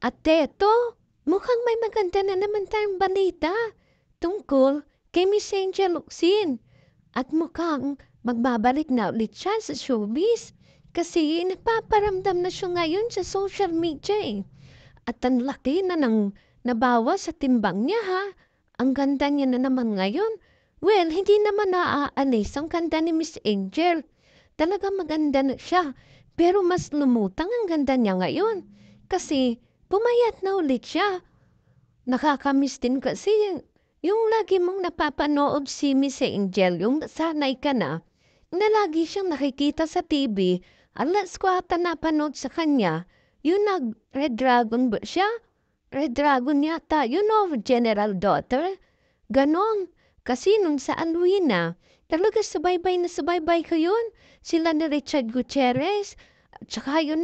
Ate, eto, mukhang may maganda na naman tayong balita tungkol kay Miss Angel Locsin. At mukhang magbabalik na ulit siya sa showbiz kasi nagpaparamdam na siya ngayon sa social media eh. At ang laki na ng nabawas sa timbang niya ha. Ang ganda niya na naman ngayon. Well, hindi naman naaalis ang ganda ni Miss Angel. Talagang maganda na siya. Pero mas lumutang ang ganda niya ngayon. Kasi pumayat na ulit siya. Nakakamiss din kasi yung lagi mong napapanood si Miss Angel, yung sanay ka na lagi siyang nakikita sa TV. Alas ko ata napanood sa kanya, yung nag-Red Dragon ba siya? Red Dragon yata, you know, General Daughter? Ganon. Kasi nung sa Alwina, talaga subaybay na subaybay ko yun. Sila ni Richard Gutierrez. At saka yun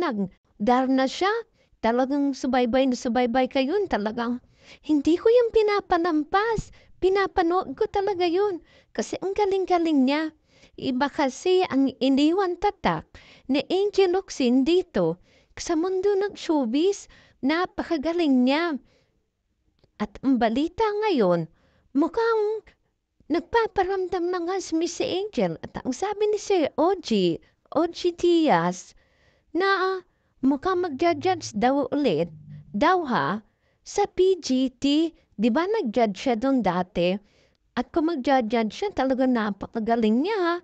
Darna siya. Talagang subaybay na subaybay ka yun. Talagang hindi ko yung pinapanampas. Pinapanood ko talaga yun. Kasi ang galing-galing niya. Iba kasi ang iniwan tatak ni Angel Locsin dito sa mundo ng showbiz. Napakagaling niya. At ang balita ngayon, mukhang nagpaparamdam na nga si Miss Angel. At ang sabi ni Sir OG Diaz, na mukhang magja-judge daw ulit, daw ha, sa PGT. Di ba nag-judge siya doon dati? At kung mag-judge siya, talagang napakagaling niya ha.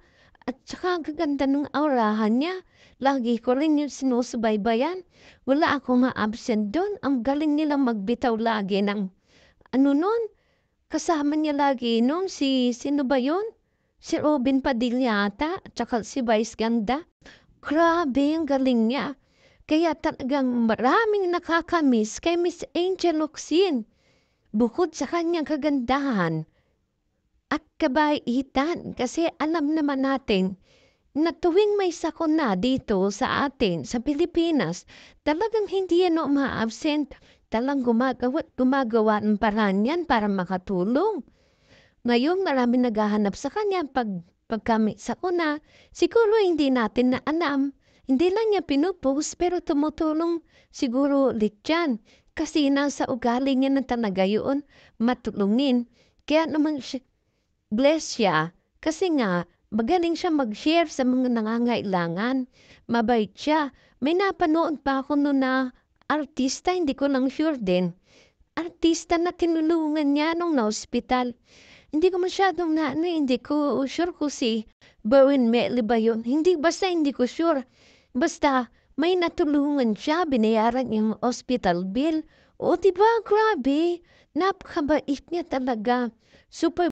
At saka ang gaganda ng aurahan niya. Lagi ko rin yung sinusubaybayan. Wala akong ma-absent doon. Ang galing nilang magbitaw lagi ng ano nun? Kasama niya lagi nun sino ba yun? Si Robin Padilla ata, at saka si Vice Ganda. Grabe, ang galing niya. Kaya talagang maraming nakakamiss kay Miss Angel Locsin. Bukod sa kanyang kagandahan at kabaitan, kasi alam naman natin na tuwing may sakuna dito sa atin, sa Pilipinas, talagang hindi yan ma-absent. Talagang gumagawa ng paraan yan para makatulong. Ngayon, marami naghahanap sa kanya pagka may sakuna. Siguro hindi natin na alam. Hindi lang niya pinupost pero tumutulong siguro ulit yan. Kasi nasa ugali niya na talaga yun, matulungin. Kaya naman bless siya. Kasi nga, magaling siya mag-share sa mga nangangailangan. Mabait siya. May napanood pa ako noon na artista, hindi ko lang sure din. Artista na tinulungan niya nung na-hospital. Hindi ko masyadong hindi ko sure kung si Bowen Melly ba yun. Basta hindi ko sure. Basta may natulungan siya, binayaran yung hospital bill. O diba, grabe, napakabait niya talaga. Super